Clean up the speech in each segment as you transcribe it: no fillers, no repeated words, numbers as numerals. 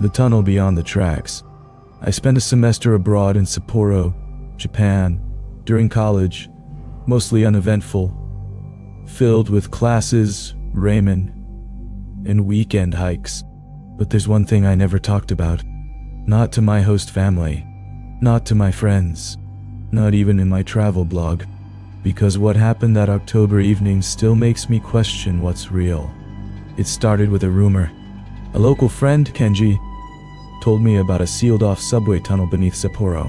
The tunnel beyond the tracks. I spent a semester abroad in Sapporo, Japan, during college, mostly uneventful, filled with classes, ramen, and weekend hikes. But there's one thing I never talked about. Not to my host family, not to my friends, not even in my travel blog, because what happened that October evening still makes me question what's real. It started with a rumor. A local friend, Kenji, told me about a sealed-off subway tunnel beneath Sapporo.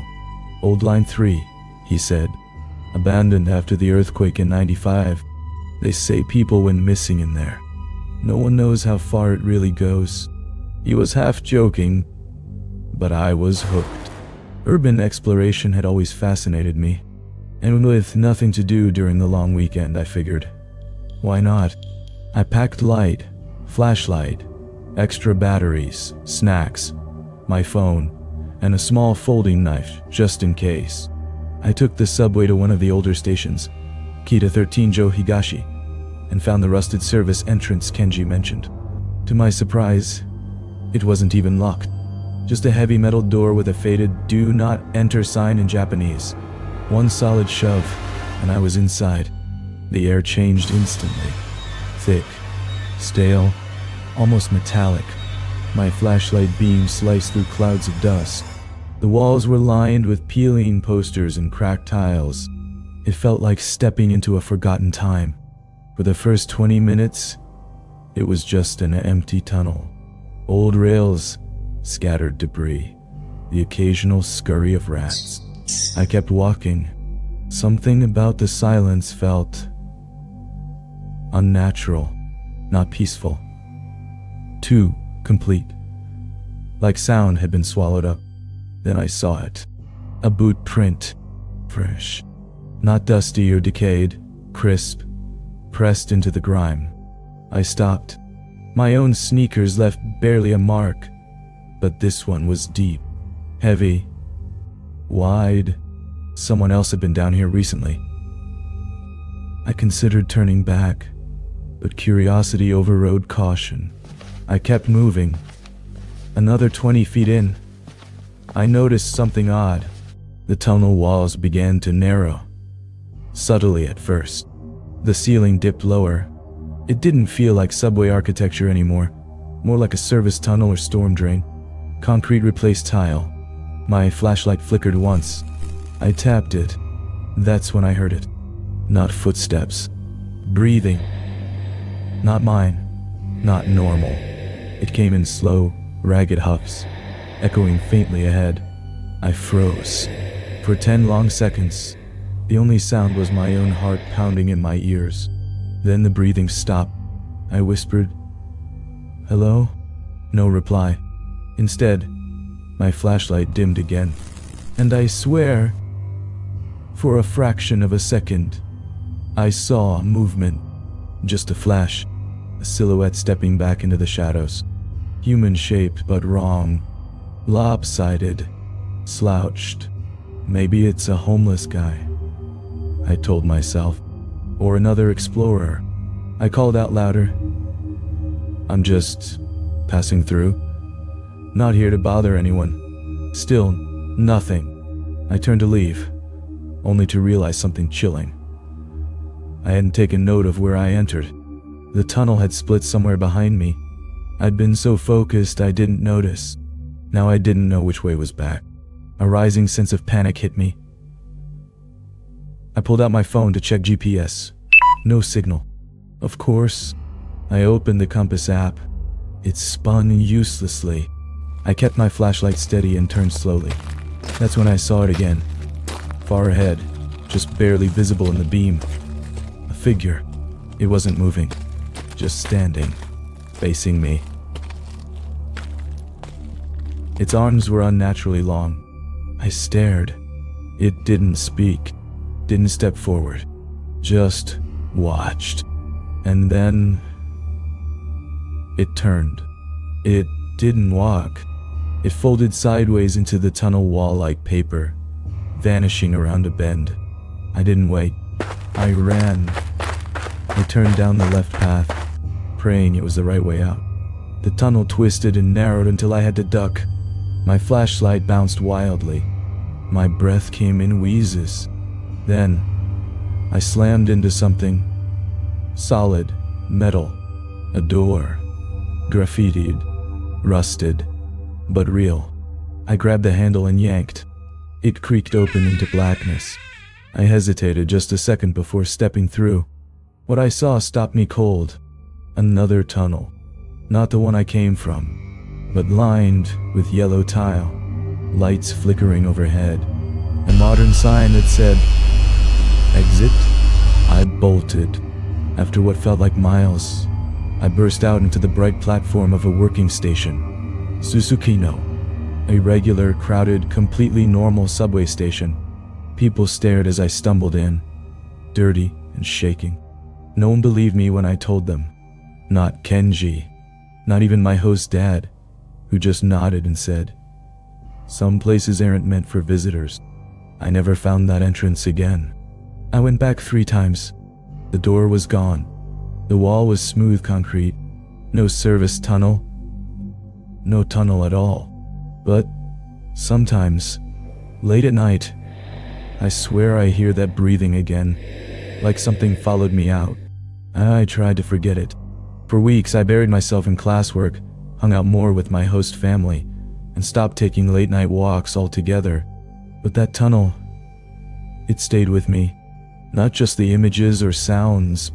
Old Line 3, he said. Abandoned after the earthquake in '95. They say people went missing in there. No one knows how far it really goes. He was half joking, but I was hooked. Urban exploration had always fascinated me, and with nothing to do during the long weekend, I figured, why not? I packed light, flashlight, extra batteries, snacks, my phone, and a small folding knife just in case. I took the subway to one of the older stations, Kita 13 Higashi, and found the rusted service entrance Kenji mentioned. To my surprise, it wasn't even locked. Just a heavy metal door with a faded "Do Not Enter" sign in Japanese. One solid shove, and I was inside. The air changed instantly. Thick, stale, almost metallic. My flashlight beam sliced through clouds of dust. The walls were lined with peeling posters and cracked tiles. It felt like stepping into a forgotten time. For the first 20 minutes, it was just an empty tunnel. Old rails, scattered debris, the occasional scurry of rats. I kept walking. Something about the silence felt unnatural, not peaceful. Too complete. Like sound had been swallowed up. Then I saw it. A boot print. Fresh. Not dusty or decayed. Crisp. Pressed into the grime. I stopped. My own sneakers left barely a mark. But this one was deep. Heavy. Wide. Someone else had been down here recently. I considered turning back, but curiosity overrode caution. I kept moving. Another 20 feet in, I noticed something odd. The tunnel walls began to narrow. Subtly at first. The ceiling dipped lower. It didn't feel like subway architecture anymore. More like a service tunnel or storm drain. Concrete replaced tile. My flashlight flickered once. I tapped it. That's when I heard it. Not footsteps. Breathing. Not mine. Not normal. It came in slow, ragged huffs, echoing faintly ahead. I froze. For 10 long seconds, the only sound was my own heart pounding in my ears. Then the breathing stopped. I whispered, "Hello?" No reply. Instead, my flashlight dimmed again. And I swear, for a fraction of a second, I saw movement. Just a flash. A silhouette stepping back into the shadows. Human-shaped but wrong. Lopsided. Slouched. Maybe it's a homeless guy, I told myself. Or another explorer. I called out louder. I'm just passing through. Not here to bother anyone. Still, nothing. I turned to leave, only to realize something chilling. I hadn't taken note of where I entered. The tunnel had split somewhere behind me. I'd been so focused I didn't notice. Now I didn't know which way was back. A rising sense of panic hit me. I pulled out my phone to check GPS. No signal. Of course, I opened the compass app. It spun uselessly. I kept my flashlight steady and turned slowly. That's when I saw it again. Far ahead, just barely visible in the beam. A figure. It wasn't moving, just standing, facing me. Its arms were unnaturally long. I stared. It didn't speak, didn't step forward, just watched. And then it turned. It didn't walk. It folded sideways into the tunnel wall like paper, vanishing around a bend. I didn't wait. I ran. I turned down the left path, praying it was the right way out. The tunnel twisted and narrowed until I had to duck. My flashlight bounced wildly. My breath came in wheezes. Then, I slammed into something. Solid, metal, a door. Graffitied, rusted, but real. I grabbed the handle and yanked. It creaked open into blackness. I hesitated just a second before stepping through. What I saw stopped me cold. Another tunnel. Not the one I came from, but lined with yellow tile, lights flickering overhead, a modern sign that said, "Exit." I bolted. After what felt like miles, I burst out into the bright platform of a working station. Susukino, a regular, crowded, completely normal subway station. People stared as I stumbled in, dirty and shaking. No one believed me when I told them. Not Kenji. Not even my host's dad, who just nodded and said, "Some places aren't meant for visitors." I never found that entrance again. I went back 3 times. The door was gone. The wall was smooth concrete. No service tunnel. No tunnel at all. But sometimes, late at night, I swear I hear that breathing again, like something followed me out. I tried to forget it. For weeks, I buried myself in classwork, hung out more with my host family, and stopped taking late-night walks altogether. But that tunnel, it stayed with me. Not just the images or sounds,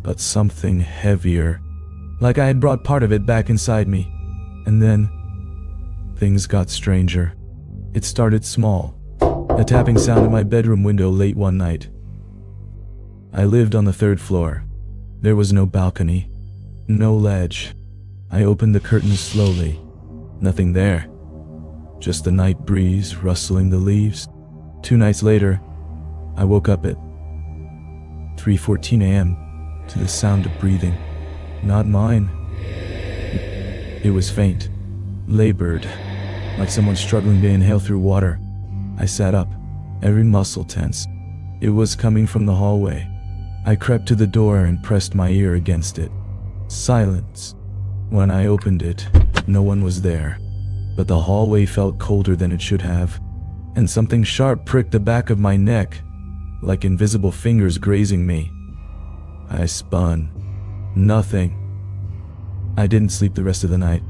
but something heavier. Like I had brought part of it back inside me. And then, things got stranger. It started small. A tapping sound at my bedroom window late one night. I lived on the 3rd floor. There was no balcony. No ledge. I opened the curtains slowly. Nothing there. Just the night breeze rustling the leaves. 2 nights later, I woke up at 3:14 a.m. to the sound of breathing. Not mine. It was faint, labored, like someone struggling to inhale through water. I sat up, every muscle tense. It was coming from the hallway. I crept to the door and pressed my ear against it. Silence. When I opened it, no one was there, but the hallway felt colder than it should have, and something sharp pricked the back of my neck, like invisible fingers grazing me. I spun. Nothing. I didn't sleep the rest of the night.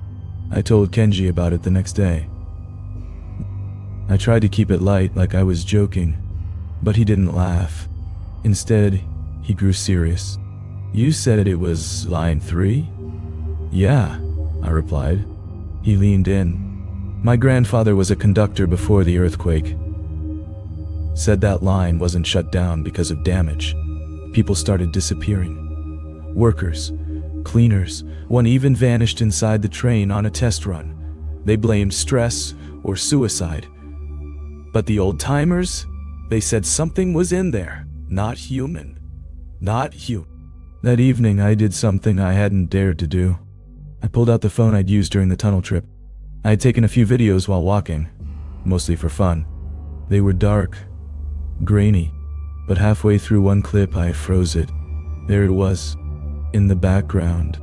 I told Kenji about it the next day. I tried to keep it light, like I was joking, but he didn't laugh. Instead, he grew serious. "You said it was line 3? "Yeah," I replied. He leaned in. "My grandfather was a conductor before the earthquake. Said that line wasn't shut down because of damage. People started disappearing. Workers, cleaners, one even vanished inside the train on a test run. They blamed stress or suicide. But the old-timers, they said something was in there. Not human. Not human." That evening, I did something I hadn't dared to do. I pulled out the phone I'd used during the tunnel trip. I had taken a few videos while walking, mostly for fun. They were dark, grainy, but halfway through one clip I froze it. There it was, in the background,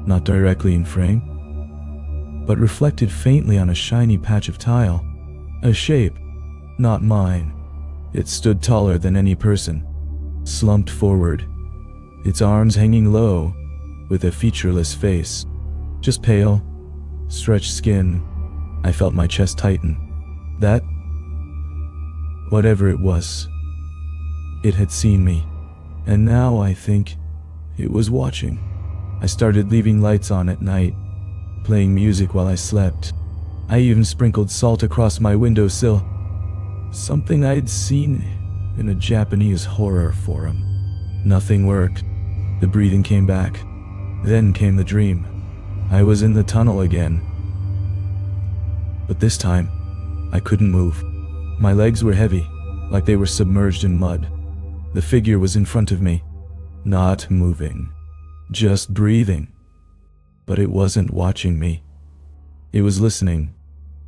not directly in frame, but reflected faintly on a shiny patch of tile. A shape, not mine. It stood taller than any person, slumped forward, its arms hanging low, with a featureless face. Just pale, stretched skin. I felt my chest tighten. That, whatever it was, it had seen me, and now I think it was watching. I started leaving lights on at night, playing music while I slept. I even sprinkled salt across my windowsill, something I'd seen in a Japanese horror forum. Nothing worked. The breathing came back. Then came the dream. I was in the tunnel again. But this time, I couldn't move. My legs were heavy, like they were submerged in mud. The figure was in front of me, not moving, just breathing. But it wasn't watching me. It was listening.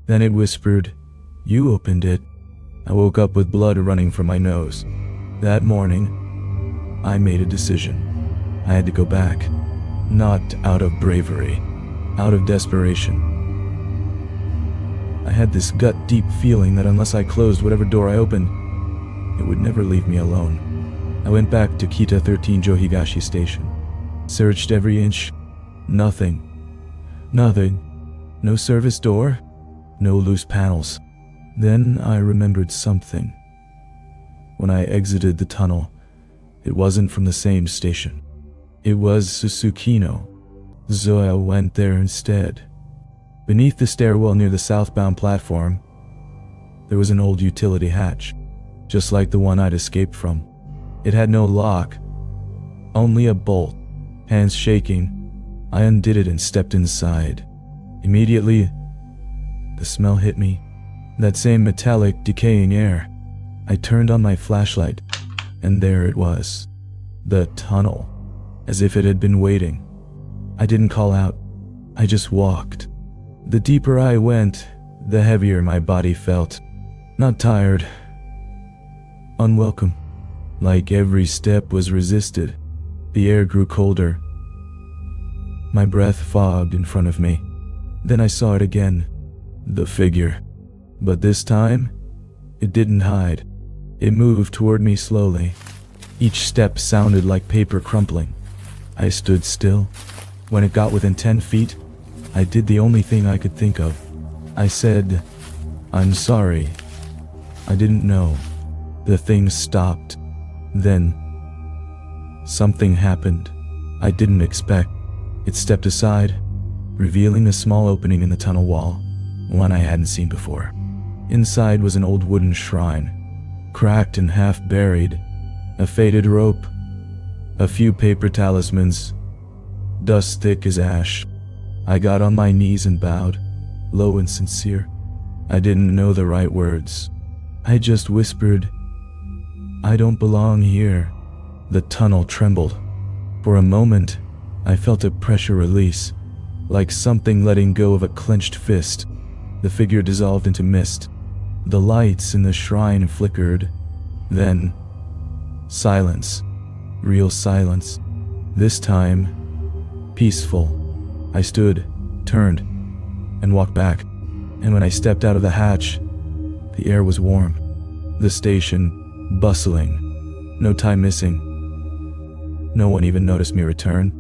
Then it whispered, "You opened it." I woke up with blood running from my nose. That morning, I made a decision. I had to go back. Not out of bravery, out of desperation. I had this gut-deep feeling that unless I closed whatever door I opened, it would never leave me alone. I went back to Kita 13 Johigashi Station. Searched every inch. Nothing. Nothing. No service door. No loose panels. Then I remembered something. When I exited the tunnel, it wasn't from the same station. It was Susukino. Zoya went there instead. Beneath the stairwell near the southbound platform, there was an old utility hatch, just like the one I'd escaped from. It had no lock, only a bolt. Hands shaking, I undid it and stepped inside. Immediately, the smell hit me. That same metallic, decaying air. I turned on my flashlight, and there it was. The tunnel, as if it had been waiting. I didn't call out, I just walked. The deeper I went, the heavier my body felt. Not tired, unwelcome. Like every step was resisted. The air grew colder. My breath fogged in front of me. Then I saw it again. The figure. But this time, it didn't hide. It moved toward me slowly. Each step sounded like paper crumpling. I stood still. When it got within 10 feet, I did the only thing I could think of. I said, "I'm sorry. I didn't know." The thing stopped. Then, something happened I didn't expect. It stepped aside, revealing a small opening in the tunnel wall, one I hadn't seen before. Inside was an old wooden shrine, cracked and half buried, a faded rope, a few paper talismans, dust thick as ash. I got on my knees and bowed, low and sincere. I didn't know the right words. I just whispered, "I don't belong here." The tunnel trembled. For a moment, I felt a pressure release, like something letting go of a clenched fist. The figure dissolved into mist. The lights in the shrine flickered. Then, silence. Real silence. This time, peaceful. I stood, turned, and walked back. And when I stepped out of the hatch, the air was warm. The station, bustling. No time missing. No one even noticed me return.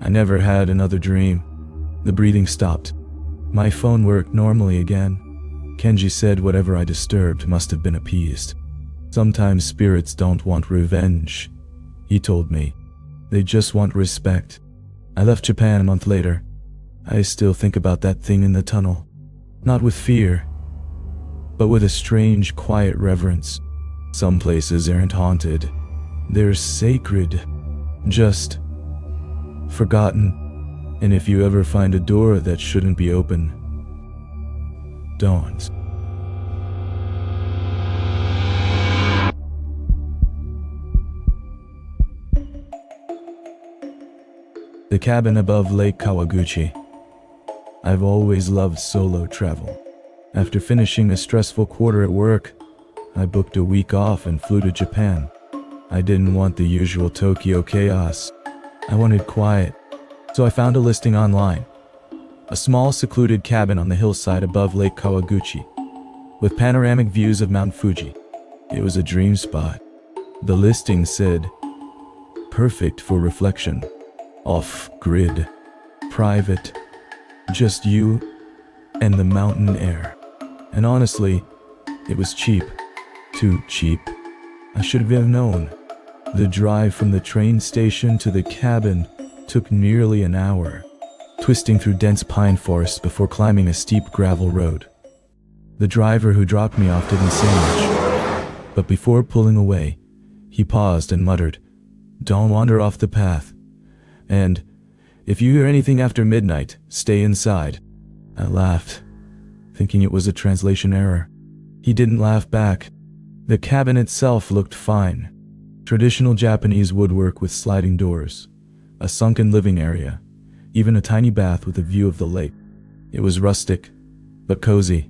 I never had another dream. The breathing stopped. My phone worked normally again. Kenji said whatever I disturbed must have been appeased. Sometimes spirits don't want revenge, he told me. They just want respect. I left Japan a month later. I still think about that thing in the tunnel. Not with fear, but with a strange, quiet reverence. Some places aren't haunted. They're sacred. Just forgotten. And if you ever find a door that shouldn't be open, don't. The cabin above Lake Kawaguchi. I've always loved solo travel. After finishing a stressful quarter at work, I booked a week off and flew to Japan. I didn't want the usual Tokyo chaos. I wanted quiet, so I found a listing online. A small secluded cabin on the hillside above Lake Kawaguchi, with panoramic views of Mount Fuji. It was a dream spot. The listing said, "Perfect for reflection, off-grid, private, just you and the mountain air." And honestly, it was cheap. Too cheap. I should have known. The drive from the train station to the cabin took nearly an hour, twisting through dense pine forests before climbing a steep gravel road. The driver who dropped me off didn't say much, but before pulling away, he paused and muttered, "Don't wander off the path. And if you hear anything after midnight, stay inside." I laughed, thinking it was a translation error. He didn't laugh back. The cabin itself looked fine. Traditional Japanese woodwork with sliding doors, a sunken living area, even a tiny bath with a view of the lake. It was rustic, but cozy.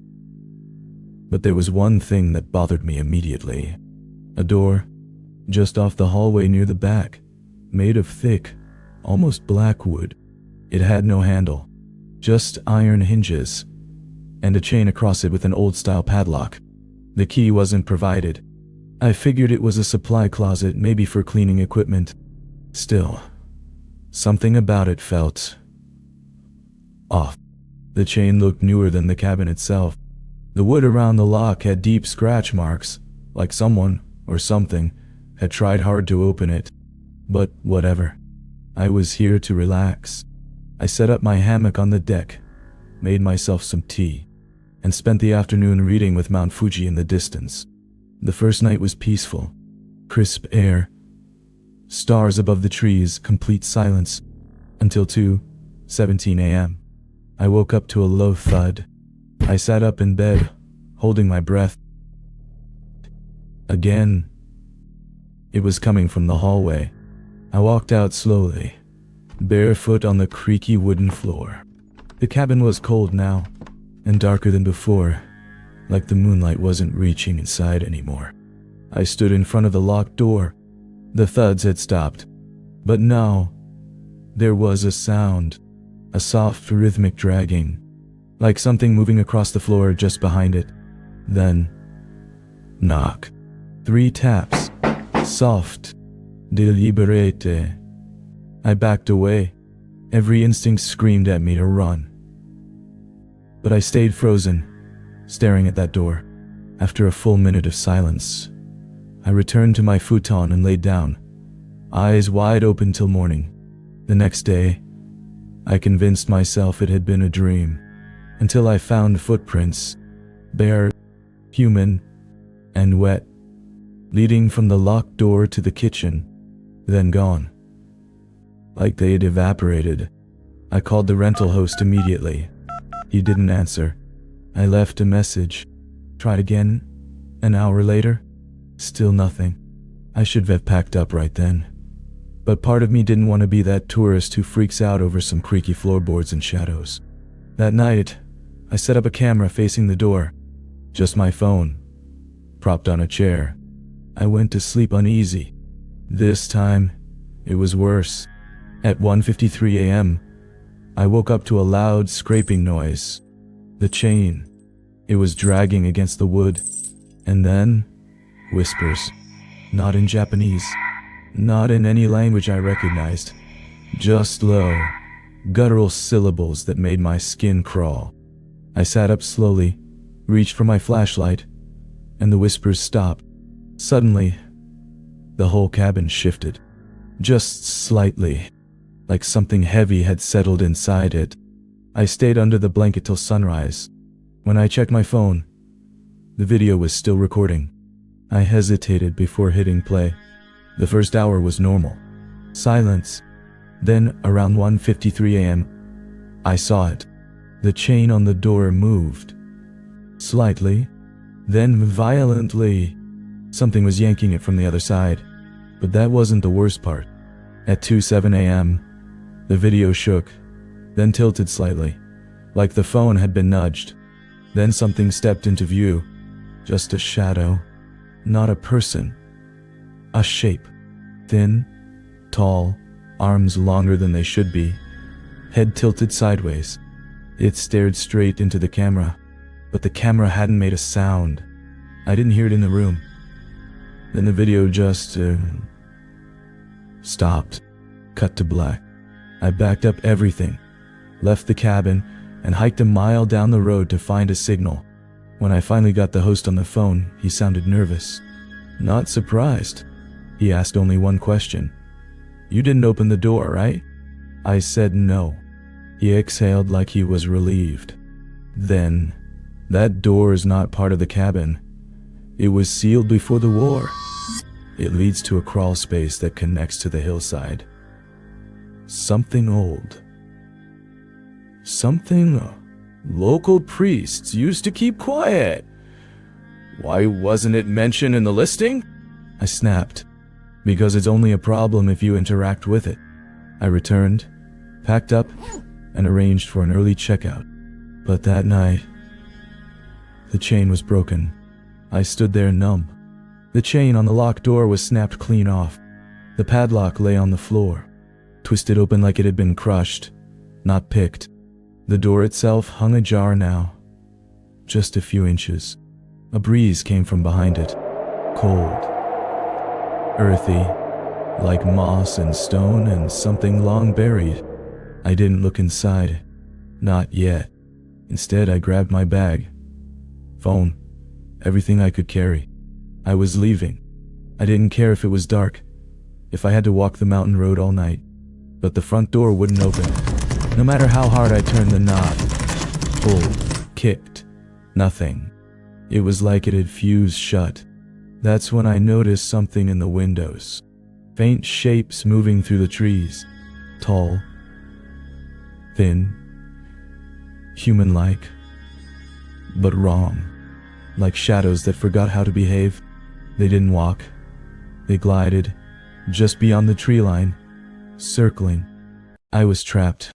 But there was one thing that bothered me immediately. A door, just off the hallway near the back, made of thick, almost black wood. It had no handle. Just iron hinges, and a chain across it with an old-style padlock. The key wasn't provided. I figured it was a supply closet, maybe for cleaning equipment. Still, something about it felt off. The chain looked newer than the cabin itself. The wood around the lock had deep scratch marks, like someone, or something, had tried hard to open it. But whatever. I was here to relax. I set up my hammock on the deck, made myself some tea, and spent the afternoon reading with Mount Fuji in the distance. The first night was peaceful. Crisp air, stars above the trees, complete silence, until 2:17 a.m. I woke up to a low thud. I sat up in bed, holding my breath. Again. It was coming from the hallway. I walked out slowly, barefoot on the creaky wooden floor. The cabin was cold now, and darker than before, like the moonlight wasn't reaching inside anymore. I stood in front of the locked door. The thuds had stopped, but now there was a sound, a soft rhythmic dragging, like something moving across the floor just behind it. Then, knock. 3 taps. Soft. Deliberate. I backed away. Every instinct screamed at me to run. But I stayed frozen, staring at that door. After a full minute of silence, I returned to my futon and laid down, eyes wide open till morning. The next day, I convinced myself it had been a dream, until I found footprints, bare, human, and wet, leading from the locked door to the kitchen, then gone. Like they had evaporated. I called the rental host immediately. He didn't answer. I left a message. Tried again, an hour later. Still nothing. I should have packed up right then. But part of me didn't want to be that tourist who freaks out over some creaky floorboards and shadows. That night, I set up a camera facing the door. Just my phone, propped on a chair. I went to sleep uneasy. This time, it was worse. At 1:53 a.m., I woke up to a loud scraping noise. The chain. It was dragging against the wood. And then, whispers. Not in Japanese. Not in any language I recognized. Just low, guttural syllables that made my skin crawl. I sat up slowly, reached for my flashlight, and the whispers stopped. Suddenly, the whole cabin shifted. Just slightly, like something heavy had settled inside it. I stayed under the blanket till sunrise. When I checked my phone, the video was still recording. I hesitated before hitting play. The first hour was normal. Silence. Then, around 1:53 a.m., I saw it. The chain on the door moved. Slightly. Then violently. Something was yanking it from the other side. But that wasn't the worst part. At 2:07 a.m., the video shook, then tilted slightly, like the phone had been nudged. Then something stepped into view. Just a shadow. Not a person. A shape. Thin, tall, arms longer than they should be, head tilted sideways. It stared straight into the camera, but the camera hadn't made a sound. I didn't hear it in the room. Then the video just stopped, cut to black. I backed up everything, left the cabin, and hiked a mile down the road to find a signal. When I finally got the host on the phone, he sounded nervous. Not surprised. He asked only one question. You didn't open the door, right? I said no. He exhaled like he was relieved. Then, that door is not part of the cabin. It was sealed before the war. It leads to a crawl space that connects to the hillside. Something old. Something local priests used to keep quiet. Why wasn't it mentioned in the listing? I snapped. Because it's only a problem if you interact with it. I returned, packed up, and arranged for an early checkout. But that night, the chain was broken. I stood there numb. The chain on the locked door was snapped clean off. The padlock lay on the floor, twisted open like it had been crushed, not picked. The door itself hung ajar now, just a few inches. A breeze came from behind it, cold, earthy, like moss and stone and something long buried. I didn't look inside, not yet. Instead, I grabbed my bag, phone, everything I could carry. I was leaving. I didn't care if it was dark, if I had to walk the mountain road all night. But the front door wouldn't open. No matter how hard I turned the knob, pulled, kicked, nothing. It was like it had fused shut. That's when I noticed something in the windows. Faint shapes moving through the trees. Tall, thin, human-like, but wrong. Like shadows that forgot how to behave. They didn't walk. They glided, just beyond the tree line, circling. I was trapped.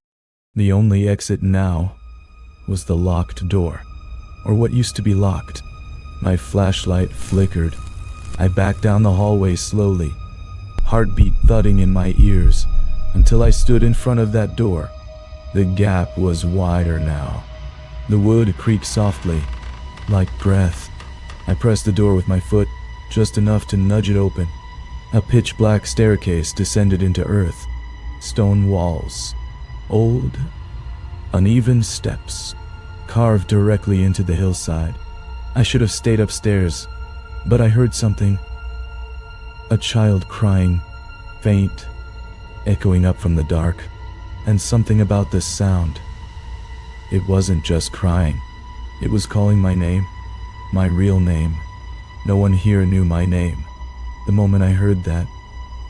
The only exit now was the locked door, or what used to be locked. My flashlight flickered. I backed down the hallway slowly, heartbeat thudding in my ears, until I stood in front of that door. The gap was wider now. The wood creaked softly, like breath. I pressed the door with my foot, just enough to nudge it open. A pitch-black staircase descended into earth. Stone walls. Old, uneven steps, carved directly into the hillside. I should have stayed upstairs, but I heard something. A child crying, faint, echoing up from the dark, and something about this sound. It wasn't just crying. It was calling my name, my real name. No one here knew my name. The moment I heard that,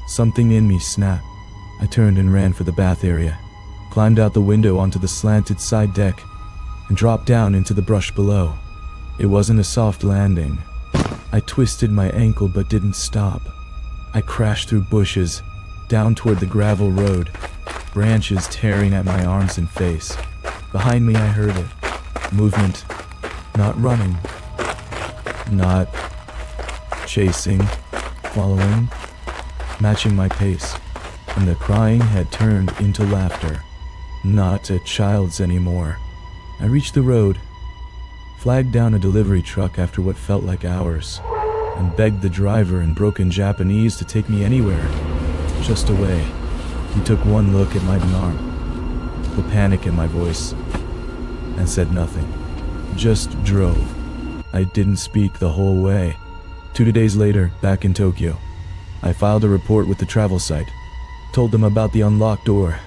something in me snapped. I turned and ran for the bath area, climbed out the window onto the slanted side deck, and dropped down into the brush below. It wasn't a soft landing. I twisted my ankle but didn't stop. I crashed through bushes, down toward the gravel road, branches tearing at my arms and face. Behind me I heard it. Movement. Not running. Not chasing. Following. Matching my pace. And the crying had turned into laughter. Not a child's anymore. I reached the road, flagged down a delivery truck after what felt like hours, and begged the driver in broken Japanese to take me anywhere, just away. He took one look at my arm, the panic in my voice, and said nothing. Just drove. I didn't speak the whole way. 2 days later, back in Tokyo, I filed a report with the travel site, told them about the unlocked door,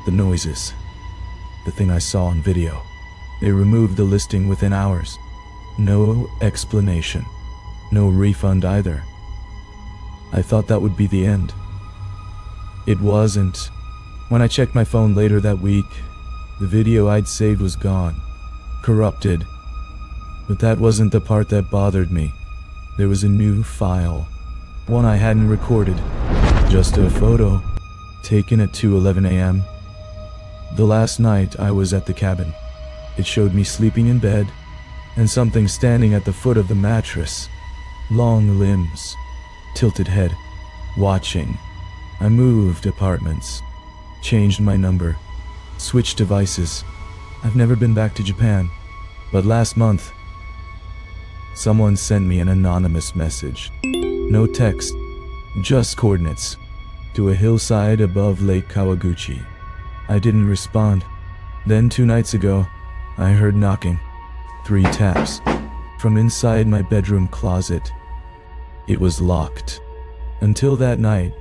the noises, the thing I saw on video. They removed the listing within hours. No explanation. No refund either. I thought that would be the end. It wasn't. When I checked my phone later that week, the video I'd saved was gone. Corrupted. But that wasn't the part that bothered me. There was a new file. One I hadn't recorded. Just a photo, taken at 2:11 a.m. The last night I was at the cabin. It showed me sleeping in bed, and something standing at the foot of the mattress. Long limbs, tilted head, watching. I moved apartments, changed my number, switched devices. I've never been back to Japan, but last month, someone sent me an anonymous message. No text, just coordinates, to a hillside above Lake Kawaguchi. I didn't respond. Then 2 nights ago, I heard knocking. 3 taps. From inside my bedroom closet. It was locked. Until that night.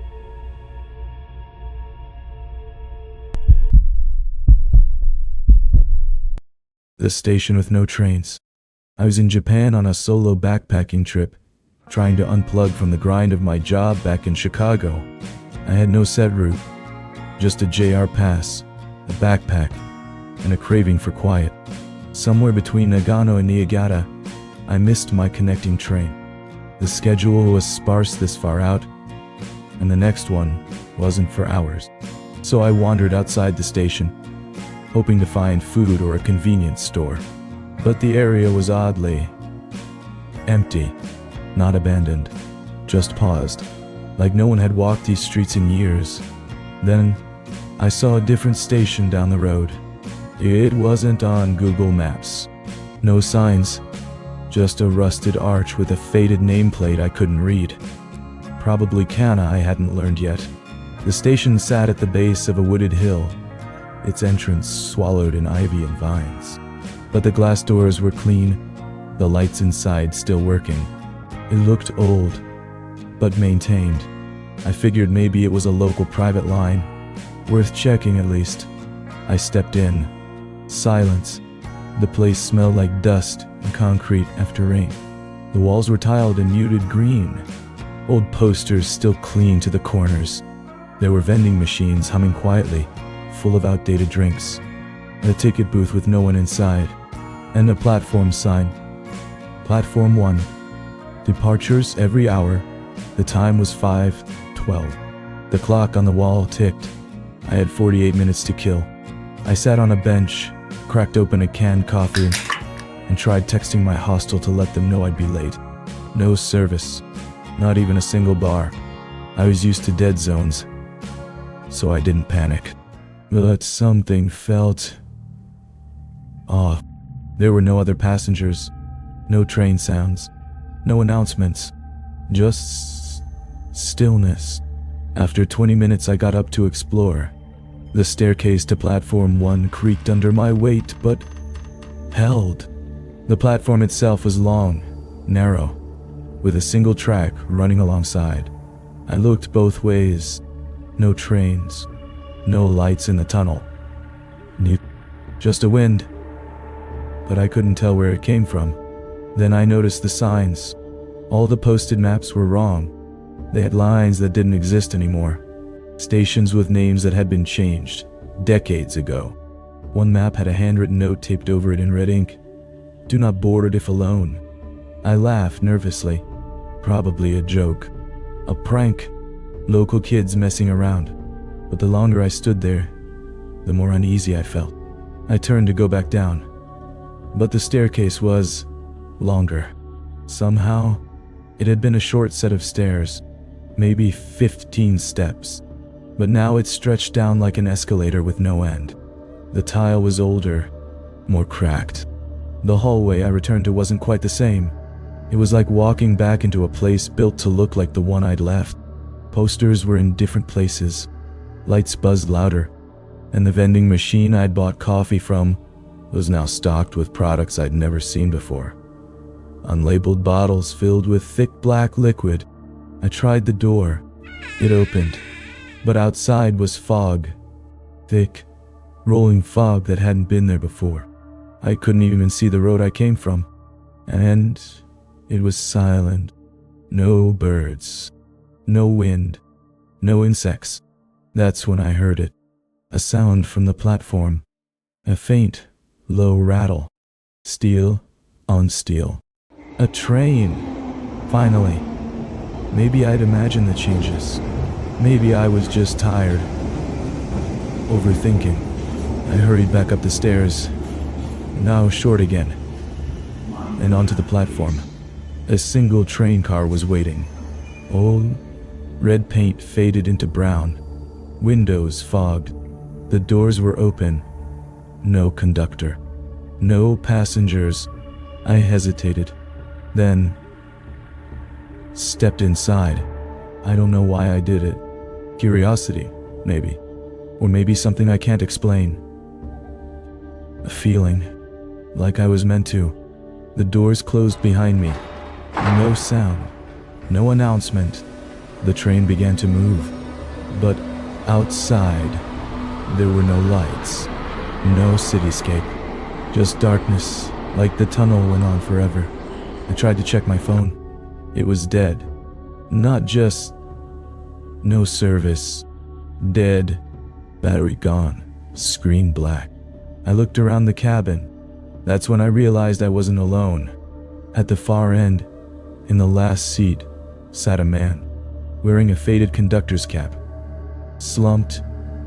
The station with no trains. I was in Japan on a solo backpacking trip, trying to unplug from the grind of my job back in Chicago. I had no set route, just a JR pass, a backpack, and a craving for quiet. Somewhere between Nagano and Niigata, I missed my connecting train. The schedule was sparse this far out, and the next one wasn't for hours. So I wandered outside the station, hoping to find food or a convenience store. But the area was oddly empty, not abandoned, just paused, like no one had walked these streets in years. Then I saw a different station down the road. It wasn't on Google Maps. No signs, just a rusted arch with a faded nameplate I couldn't read. Probably Kana I hadn't learned yet. The station sat at the base of a wooded hill, its entrance swallowed in ivy and vines. But the glass doors were clean, the lights inside still working. It looked old, but maintained. I figured maybe it was a local private line, worth checking at least. I stepped in. Silence. The place smelled like dust and concrete after rain. The walls were tiled in muted green. Old posters still clinging to the corners. There were vending machines humming quietly, full of outdated drinks. A ticket booth with no one inside. And a platform sign. Platform 1. Departures every hour. The time was 5:12. The clock on the wall ticked. I had 48 minutes to kill. I sat on a bench, cracked open a canned coffee, and tried texting my hostel to let them know I'd be late. No service. Not even a single bar. I was used to dead zones, so I didn't panic. But something felt off. There were no other passengers, no train sounds, no announcements, just stillness. After 20 minutes, I got up to explore. The staircase to platform 1 creaked under my weight, but held. The platform itself was long, narrow, with a single track running alongside. I looked both ways. No trains, no lights in the tunnel. Just a wind. But I couldn't tell where it came from. Then I noticed the signs. All the posted maps were wrong. They had lines that didn't exist anymore. Stations with names that had been changed decades ago. One map had a handwritten note taped over it in red ink. "Do not board if alone." I laughed nervously. Probably a joke. A prank. Local kids messing around. But the longer I stood there, the more uneasy I felt. I turned to go back down. But the staircase was longer. Somehow, it had been a short set of stairs, maybe 15 steps. But now it stretched down like an escalator with no end. The tile was older, more cracked. The hallway I returned to wasn't quite the same. It was like walking back into a place built to look like the one I'd left. Posters were in different places. Lights buzzed louder, and the vending machine I'd bought coffee from was now stocked with products I'd never seen before. Unlabeled bottles filled with thick black liquid. I tried the door. It opened, but outside was fog. Thick, rolling fog that hadn't been there before. I couldn't even see the road I came from. And it was silent. No birds. No wind. No insects. That's when I heard it. A sound from the platform. A faint, low rattle. Steel on steel. A train. Finally. Maybe I'd imagined the changes. Maybe I was just tired. Overthinking. I hurried back up the stairs. Now short again. And onto the platform. A single train car was waiting. Old, red paint faded into brown. Windows fogged. The doors were open. No conductor. No passengers. I hesitated. Then stepped inside. I don't know why I did it. Curiosity, maybe. Or maybe something I can't explain. A feeling. Like I was meant to. The doors closed behind me. No sound. No announcement. The train began to move. But outside, there were no lights. No cityscape. Just darkness, like the tunnel went on forever. I tried to check my phone. It was dead. Not just no service. Dead. Battery gone. Screen black. I looked around the cabin. That's when I realized I wasn't alone. At the far end, in the last seat, sat a man, wearing a faded conductor's cap. Slumped,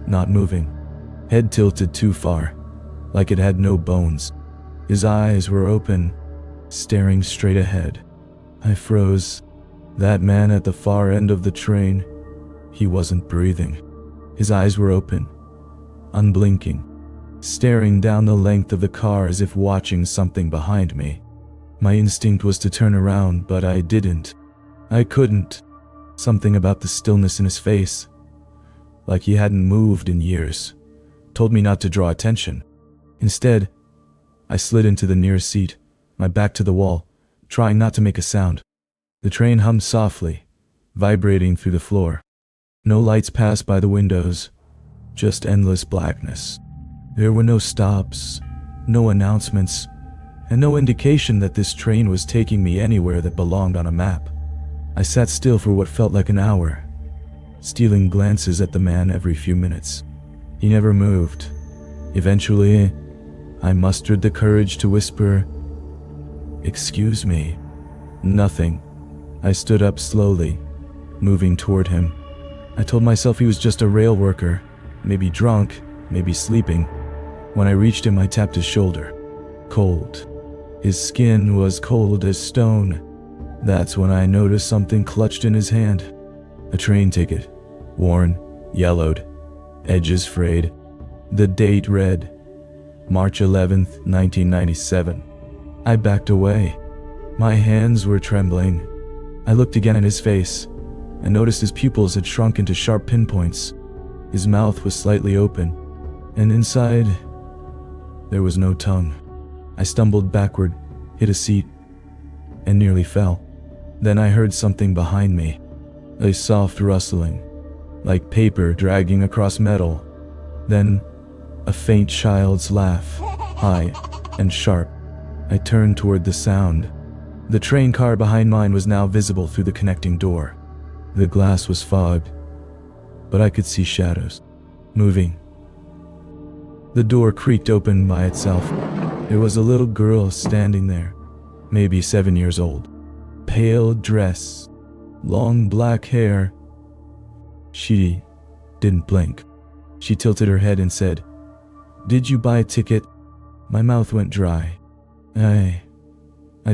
not moving. Head tilted too far, like it had no bones. His eyes were open, staring straight ahead. I froze. That man at the far end of the train, he wasn't breathing. His eyes were open, unblinking. staring down the length of the car as if watching something behind me. My instinct was to turn around, but I didn't. I couldn't. Something about the stillness in his face, like he hadn't moved in years, told me not to draw attention. Instead, I slid into the nearest seat, my back to the wall, trying not to make a sound. The train hummed softly, vibrating through the floor. No lights passed by the windows, just endless blackness. There were no stops, no announcements, and no indication that this train was taking me anywhere that belonged on a map. I sat still for what felt like an hour, stealing glances at the man every few minutes. He never moved. Eventually, I mustered the courage to whisper, "Excuse me." Nothing. I stood up slowly, moving toward him. I told myself he was just a rail worker, maybe drunk, maybe sleeping. When I reached him, I tapped his shoulder. Cold. His skin was cold as stone. That's when I noticed something clutched in his hand. A train ticket. Worn, yellowed, edges frayed. The date read, March 11th, 1997. I backed away. My hands were trembling. I looked again at his face and noticed his pupils had shrunk into sharp pinpoints. His mouth was slightly open, and inside, there was no tongue. I stumbled backward, hit a seat, and nearly fell. Then I heard something behind me, a soft rustling, like paper dragging across metal. Then, a faint child's laugh, high and sharp. I turned toward the sound. The train car behind mine was now visible through the connecting door. The glass was fogged, but I could see shadows, moving. The door creaked open by itself. There was a little girl standing there, maybe 7 years old. Pale dress, long black hair. She didn't blink. She tilted her head and said, "Did you buy a ticket?" My mouth went dry. I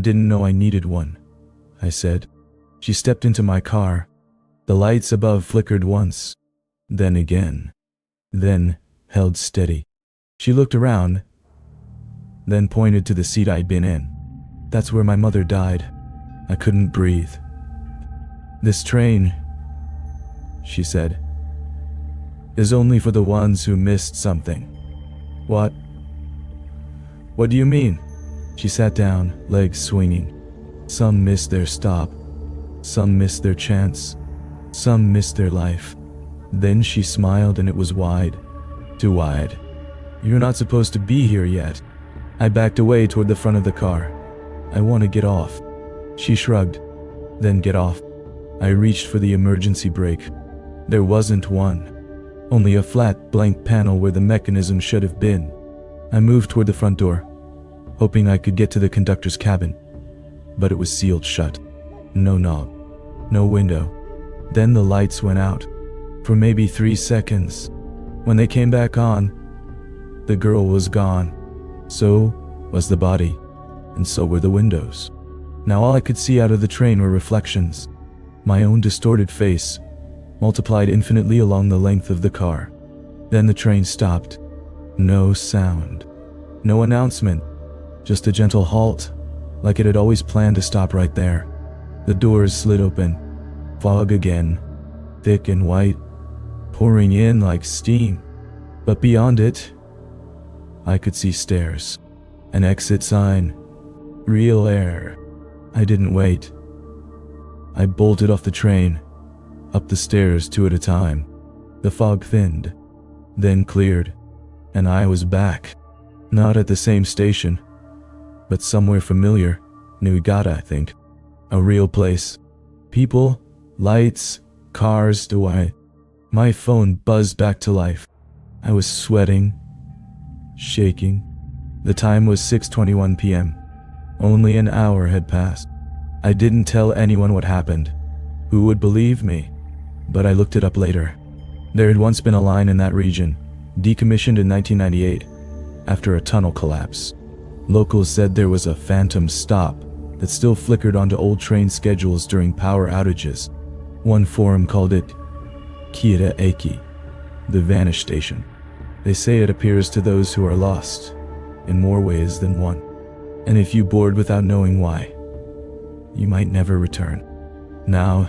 didn't know I needed one," I said. She stepped into my car. The lights above flickered once, then again, then held steady. She looked around, then pointed to the seat I'd been in. "That's where my mother died." I couldn't breathe. "This train," she said, "is only for the ones who missed something." "What? What do you mean?" She sat down, legs swinging. "Some missed their stop. Some missed their chance. Some missed their life." Then she smiled, and it was wide. Too wide. "You're not supposed to be here yet." I backed away toward the front of the car. "I want to get off." She shrugged. "Then get off." I reached for the emergency brake. There wasn't one. Only a flat, blank panel where the mechanism should have been. I moved toward the front door, hoping I could get to the conductor's cabin, but it was sealed shut. No knob, no window. Then the lights went out, for maybe 3 seconds. When they came back on, the girl was gone. So was the body, and so were the windows. Now all I could see out of the train were reflections. My own distorted face, multiplied infinitely along the length of the car. Then the train stopped. No sound. No announcement. Just a gentle halt, like it had always planned to stop right there. The doors slid open. Fog again, thick and white, pouring in like steam. But beyond it, I could see stairs, an exit sign, real air. I didn't wait. I bolted off the train, up the stairs 2 at a time. The fog thinned, then cleared, and I was back. Not at the same station, but somewhere familiar. Niigata, I think. A real place. People, lights, cars. My phone buzzed back to life. I was sweating, shaking. The time was 6:21 p.m. Only an hour had passed. I didn't tell anyone what happened. Who would believe me? But I looked it up later. There had once been a line in that region, decommissioned in 1998, after a tunnel collapse. Locals said there was a phantom stop that still flickered onto old train schedules during power outages. One forum called it Kira Eki, the vanished station. They say it appears to those who are lost, in more ways than one. And if you board without knowing why, you might never return. Now,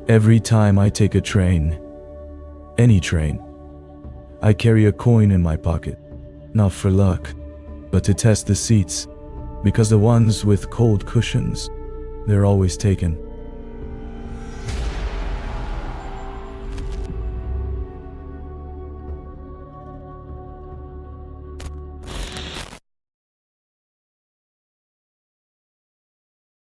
every time I take a train, any train, I carry a coin in my pocket, not for luck, but to test the seats, because the ones with cold cushions, they're always taken.